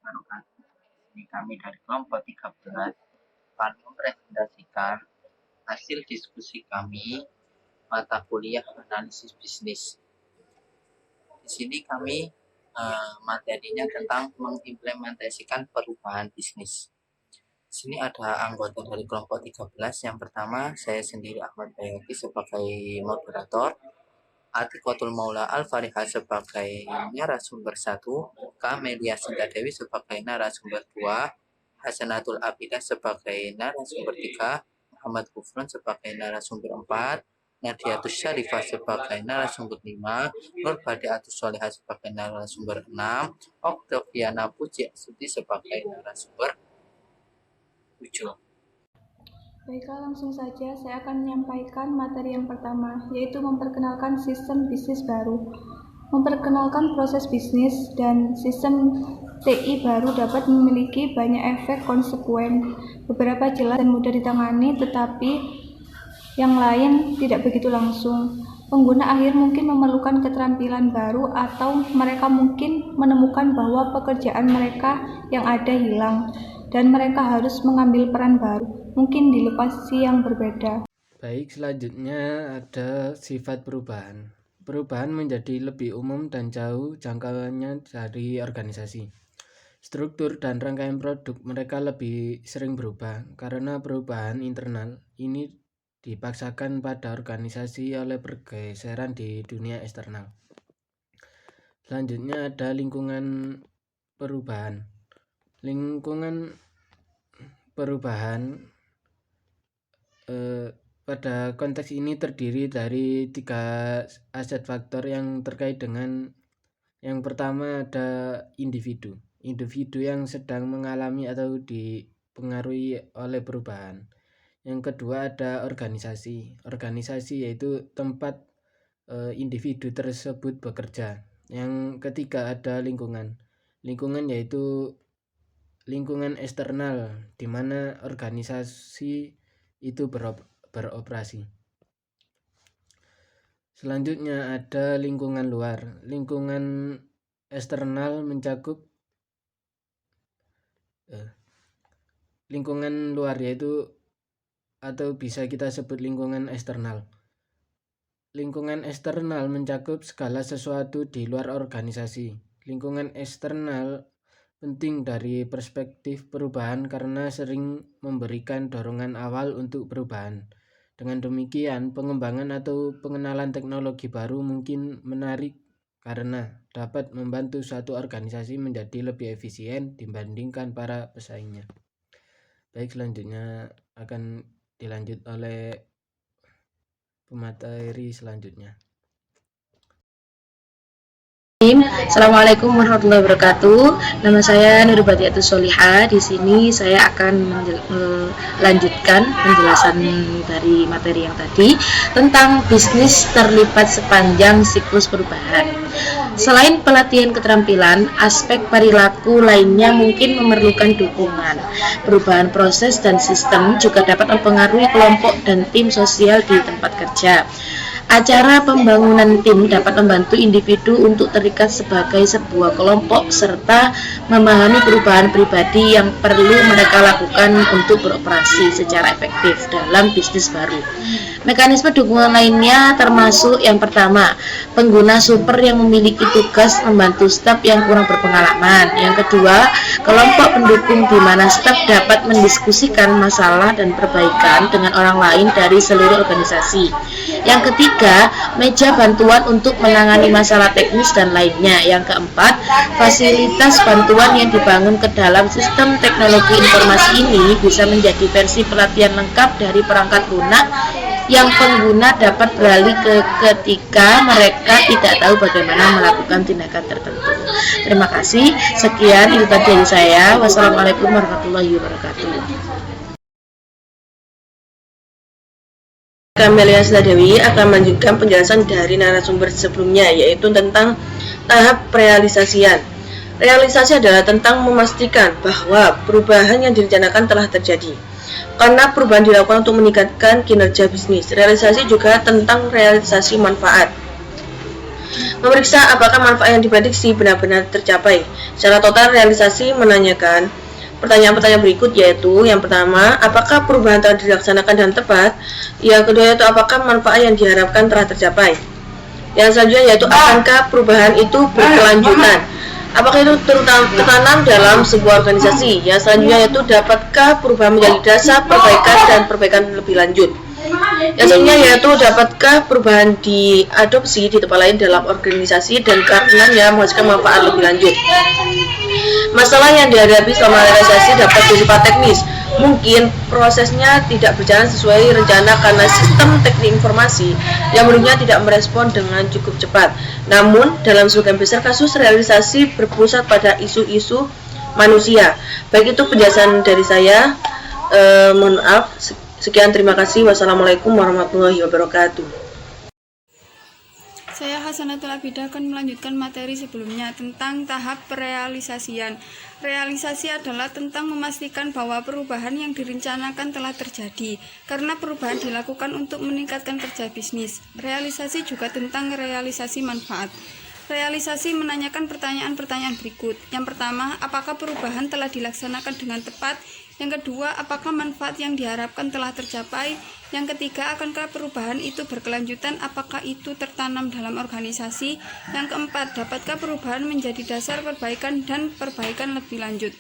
wabarakatuh. Ini kami dari kelompok 13 akan mempresentasikan hasil diskusi kami mata kuliah analisis bisnis. Di sini kami materinya tentang mengimplementasikan perubahan bisnis. Di sini ada anggota dari kelompok 13. Yang pertama, saya sendiri Ahmad Bayaki sebagai moderator, Atikotul Maula Al-Fariha sebagai narasumber 1, Kamelia Sintadewi sebagai narasumber 2, Hasanatul Abidah sebagai narasumber 3, Muhammad Kufron sebagai narasumber 4, Nadiatus Syarifah sebagai narasumber 5, Nur Badiatus Solihah sebagai narasumber 6, Oktaviana Puji Astuti sebagai narasumber 7. Baiklah, langsung saja saya akan menyampaikan materi yang pertama, yaitu memperkenalkan sistem bisnis baru. Memperkenalkan proses bisnis dan sistem TI baru dapat memiliki banyak efek konsekuen, beberapa jelas dan mudah ditangani, tetapi yang lain tidak begitu langsung. Pengguna akhir mungkin memerlukan keterampilan baru atau mereka mungkin menemukan bahwa pekerjaan mereka yang ada hilang dan mereka harus mengambil peran baru, mungkin di lokasi yang berbeda. Baik, selanjutnya ada sifat perubahan. Perubahan menjadi lebih umum dan jauh jangkauannya dari organisasi. Struktur dan rangkaian produk mereka lebih sering berubah karena perubahan internal ini dipaksakan pada organisasi oleh pergeseran di dunia eksternal. Selanjutnya ada lingkungan perubahan. Lingkungan perubahan pada konteks ini terdiri dari 3 aset faktor yang terkait dengan yang pertama ada individu yang sedang mengalami atau dipengaruhi oleh perubahan. Yang kedua ada organisasi yaitu tempat individu tersebut bekerja. Yang ketiga ada lingkungan yaitu lingkungan eksternal di mana organisasi itu beroperasi. Selanjutnya ada lingkungan luar. Lingkungan eksternal mencakup lingkungan luar yaitu atau bisa kita sebut lingkungan eksternal. Lingkungan eksternal mencakup segala sesuatu di luar organisasi. Lingkungan eksternal penting dari perspektif perubahan karena sering memberikan dorongan awal untuk perubahan. Dengan demikian, pengembangan atau pengenalan teknologi baru mungkin menarik karena dapat membantu suatu organisasi menjadi lebih efisien dibandingkan para pesaingnya. Baik, selanjutnya akan dilanjut oleh pemateri selanjutnya. Assalamualaikum warahmatullahi wabarakatuh. Nama saya Nur Badiatus Solihah. Di sini saya akan melanjutkan penjelasan dari materi yang tadi tentang bisnis terlibat sepanjang siklus perubahan. Selain pelatihan keterampilan, aspek perilaku lainnya mungkin memerlukan dukungan. Perubahan proses dan sistem juga dapat mempengaruhi kelompok dan tim sosial di tempat kerja. Acara pembangunan tim dapat membantu individu untuk terikat sebagai sebuah kelompok serta memahami perubahan pribadi yang perlu mereka lakukan untuk beroperasi secara efektif dalam bisnis baru. Mekanisme dukungan lainnya termasuk yang pertama, pengguna super yang memiliki tugas membantu staf yang kurang berpengalaman. Yang kedua, kelompok pendukung di mana staf dapat mendiskusikan masalah dan perbaikan dengan orang lain dari seluruh organisasi. Yang ketiga, meja bantuan untuk menangani masalah teknis dan lainnya. Yang keempat, fasilitas bantuan yang dibangun ke dalam sistem teknologi informasi ini bisa menjadi versi pelatihan lengkap dari perangkat lunak yang pengguna dapat beralih ketika mereka tidak tahu bagaimana melakukan tindakan tertentu. Terima kasih. Sekian itu tadi dari saya. Wassalamualaikum warahmatullahi wabarakatuh. Kamelia Sintadewi akan melanjutkan penjelasan dari narasumber sebelumnya, yaitu tentang tahap realisasian. Realisasi adalah tentang memastikan bahwa perubahan yang direncanakan telah terjadi. Karena perubahan dilakukan untuk meningkatkan kinerja bisnis. Realisasi juga tentang realisasi manfaat. Memeriksa apakah manfaat yang diprediksi benar-benar tercapai. Secara total, realisasi menanyakan pertanyaan-pertanyaan berikut, yaitu yang pertama, apakah perubahan telah dilaksanakan dengan tepat? Yang kedua yaitu apakah manfaat yang diharapkan telah tercapai? Yang selanjutnya yaitu akankah perubahan itu berkelanjutan? Apakah itu tertanam dalam sebuah organisasi? Yang selanjutnya yaitu dapatkah perubahan menjadi dasar perbaikan dan perbaikan lebih lanjut? Yang selanjutnya yaitu dapatkah perubahan diadopsi di tempat lain dalam organisasi dan karenanya menghasilkan manfaat lebih lanjut? Masalah yang dihadapi selama realisasi dapat bersifat teknis. Mungkin prosesnya tidak berjalan sesuai rencana karena sistem teknik informasi yang menurutnya tidak merespon dengan cukup cepat. Namun, dalam sebagian besar kasus realisasi berpusat pada isu-isu manusia. Baik itu penjelasan dari saya. Mohon maaf. Sekian, terima kasih. Wassalamualaikum warahmatullahi wabarakatuh. Saya Hasanatul Abidah akan melanjutkan materi sebelumnya tentang tahap perealisasian. Realisasi adalah tentang memastikan bahwa perubahan yang direncanakan telah terjadi, karena perubahan dilakukan untuk meningkatkan kerja bisnis. Realisasi juga tentang realisasi manfaat. Realisasi menanyakan pertanyaan-pertanyaan berikut. Yang pertama, apakah perubahan telah dilaksanakan dengan tepat? Yang kedua, apakah manfaat yang diharapkan telah tercapai? Yang ketiga, akankah perubahan itu berkelanjutan? Apakah itu tertanam dalam organisasi? Yang keempat, dapatkah perubahan menjadi dasar perbaikan dan perbaikan lebih lanjut?